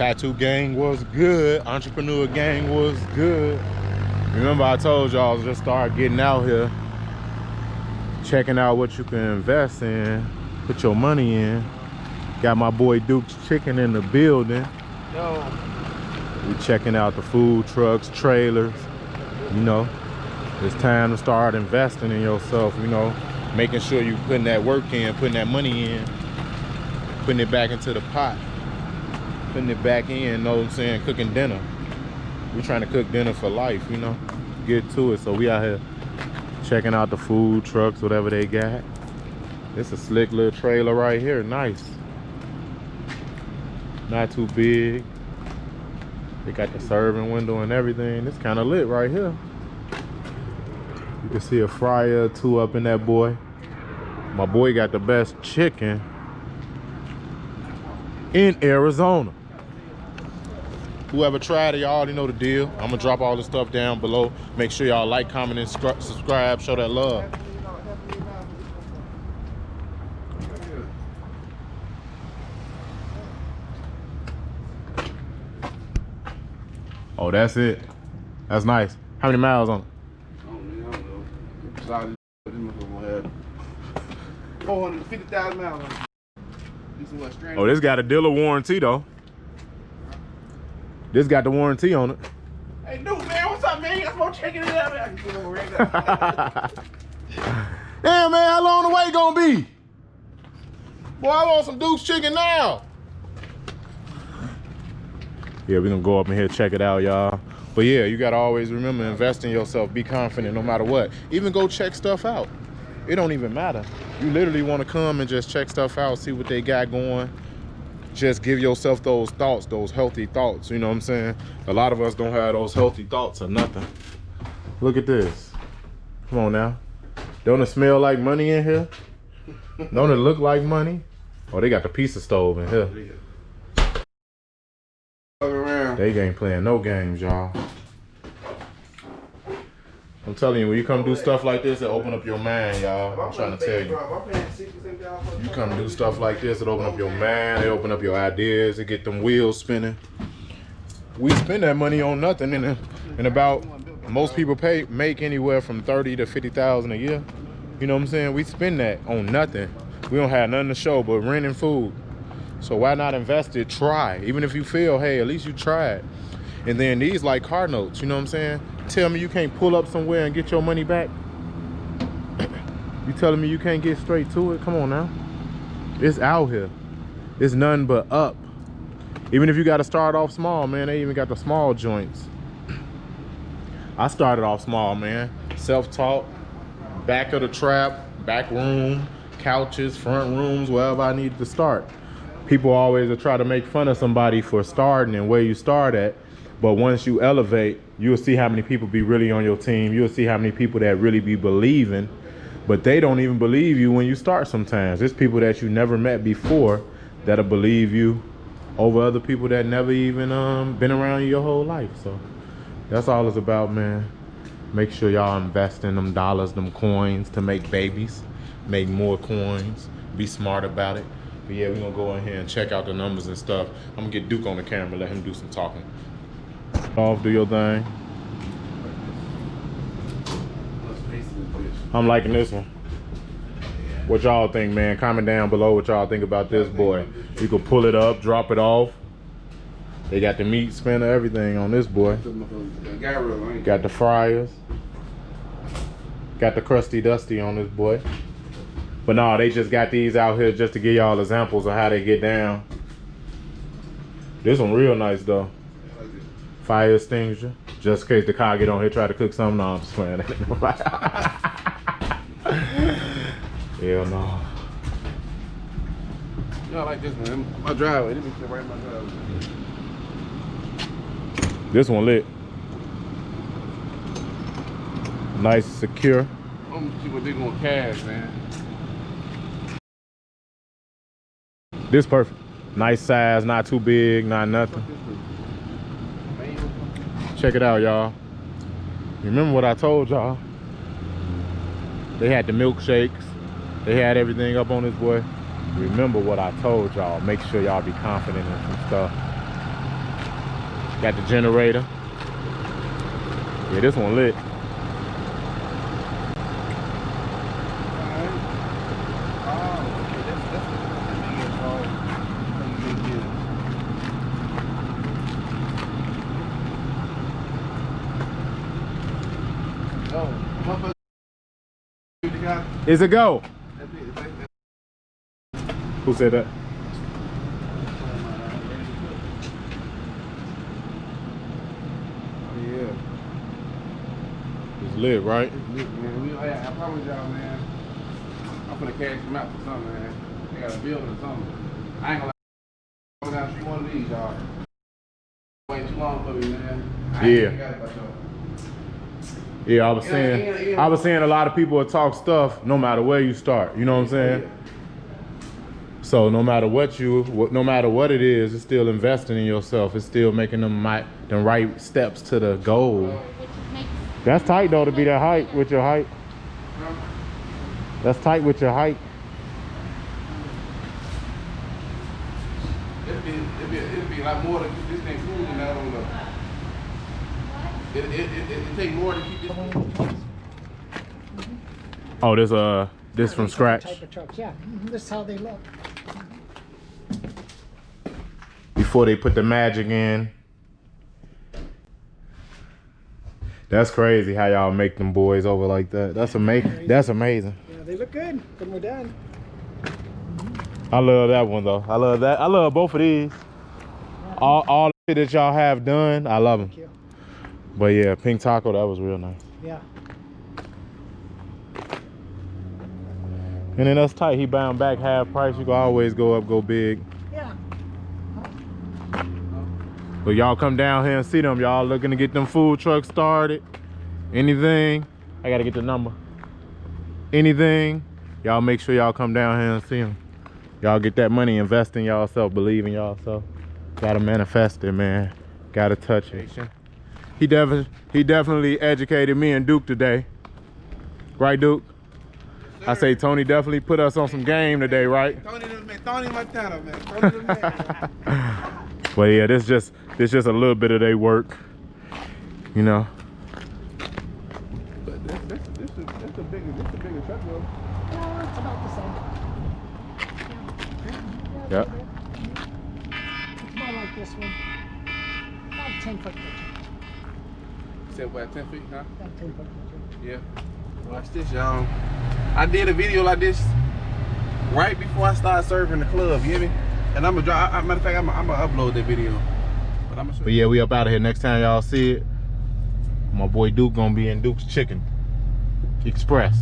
Tattoo gang was good. Entrepreneur gang was good. Remember I told y'all just start getting out here, checking out what you can invest in, put your money in. Got my boy Duke's Chicken in the building. Yo. We checking out the food trucks, trailers. You know, it's time to start investing in yourself, you know, making sure you putting that work in, putting that money in, putting it back into the pot, putting it back in, know what I'm saying, cooking dinner. We're trying to cook dinner for life, you know, get to it. So we out here checking out the food trucks, whatever they got. It's a slick little trailer right here, nice. Not too big. They got the serving window and everything. It's kind of lit right here. You can see a fryer or two up in that boy. My boy got the best chicken in Arizona. Whoever tried it, y'all already know the deal. I'm gonna drop all the stuff down below. Make sure y'all like, comment, and subscribe. Show that love. Oh, that's it. That's nice. How many miles on it? I don't know. Solid. 450,000 miles on it. Oh, this got a dealer warranty though. This got the warranty on it. Hey, dude, man, what's up, man? You got some chicken in there, man? I can get over right now. Damn, man, how long the wait gonna be? Boy, I want some Duke's Chicken now. Yeah, we're gonna go up in here, check it out, y'all. But yeah, you gotta always remember, invest in yourself, be confident no matter what. Even go check stuff out. It don't even matter. You literally wanna come and just check stuff out, see what they got going. Just give yourself those thoughts, those healthy thoughts, you know what I'm saying? A lot of us don't have those healthy thoughts or nothing. Look at this. Come on now. Don't it smell like money in here? Don't it look like money? Oh, they got the pizza stove in here. They ain't playing no games, y'all. I'm telling you, when you come do stuff like this, it open up your mind, y'all. I'm trying to tell you. You come do stuff like this, it open up your mind, it open up your ideas, it get them wheels spinning. We spend that money on nothing, and about, most people make anywhere from 30 to 50,000 a year. You know what I'm saying? We spend that on nothing. We don't have nothing to show but rent and food. So why not invest it? Try. Even if you fail, hey, at least you tried. And then these like car notes, you know what I'm saying? Tell me you can't pull up somewhere and get your money back? You telling me you can't get straight to it? Come on now. It's out here. It's nothing but up. Even if you got to start off small, man, they even got the small joints. I started off small, man. Self-taught, back of the trap, back room, couches, front rooms, wherever I needed to start. People always will try to make fun of somebody for starting and where you start at. But once you elevate, you'll see how many people be really on your team. You'll see how many people that really be believing, but they don't even believe you when you start sometimes. There's people that you never met before that'll believe you over other people that never even been around you your whole life. So that's all it's about, man. Make sure y'all invest in them dollars, them coins to make babies, make more coins, be smart about it. But yeah, we're gonna go in here and check out the numbers and stuff. I'm gonna get Duke on the camera, let him do some talking. Off, do your thing. I'm liking this one. What y'all think, man? Comment down below what y'all think about this boy. You can pull it up, drop it off. They got the meat spinner, everything on this boy. Got the fryers. Got the crusty dusty on this boy. But no, they just got these out here just to give y'all examples of how they get down. This one real nice though. Fire extinguisher, just in case the car get on here try to cook something. No, I'm just playing. Hell no. Y'all like this one? My driveway. Let me sit right in my driveway. This one lit. Nice, secure. I'm gonna see what they gonna cash, man. This perfect. Nice size, not too big, not nothing. Check it out, y'all. Remember what I told y'all? They had the milkshakes. They had everything up on this boy. Remember what I told y'all. Make sure y'all be confident in some stuff. Got the generator. Yeah, this one lit. Is it go? Who said that? Yeah. It's lit, right? It's lit, man. I promise y'all, man. I'm finna cash them out for something, man. They got a building or something. I ain't gonna lie. I'm gonna shoot one of these, y'all. Wait too long for me, man. I ain't got it about y'all. Yeah, I was saying a lot of people will talk stuff no matter where you start. You know what I'm saying? So no matter what it is, it's still investing in yourself. It's still making the right steps to the goal. That's tight though to be that height with your height. That's tight with your height. It'd be a lot more to keep this thing cool than that on the. It take more to keep this thing. Oh, this from scratch. Type of trucks, yeah. This is how they look. Before they put the magic in. That's crazy how y'all make them boys over like that. That's amazing. That's amazing. Yeah, they look good when we're done. I love that one though. I love that. I love both of these. All the shit that y'all have done, I love them. Thank you. But yeah, Pink Taco, that was real nice. Yeah. And then that's tight. He bound back half price. You can always go up, go big. Yeah. But y'all come down here and see them. Y'all looking to get them food trucks started. Anything. I gotta get the number. Anything. Y'all make sure y'all come down here and see them. Y'all get that money, invest in y'allself, believe in y'allself. Gotta manifest it, man. Gotta touch it. He definitely educated me and Duke today. Right, Duke? Yes, I say Tony definitely put us on some game today, right? Tony Montana, man. Tony man. But yeah, this just a little bit of their work, you know. But that's a bigger truck though. No, it's about the same. Yep. It's more like this one. About 10 foot picture. Said what, 10 feet, huh? About 10 foot picture. Yeah. Watch this, y'all. I did a video like this right before I started serving the club, you hear me? And I'm gonna drop, matter of fact, I'm gonna upload that video. But yeah, we up out of here. Next time y'all see it, my boy Duke gonna be in Duke's Chicken Express.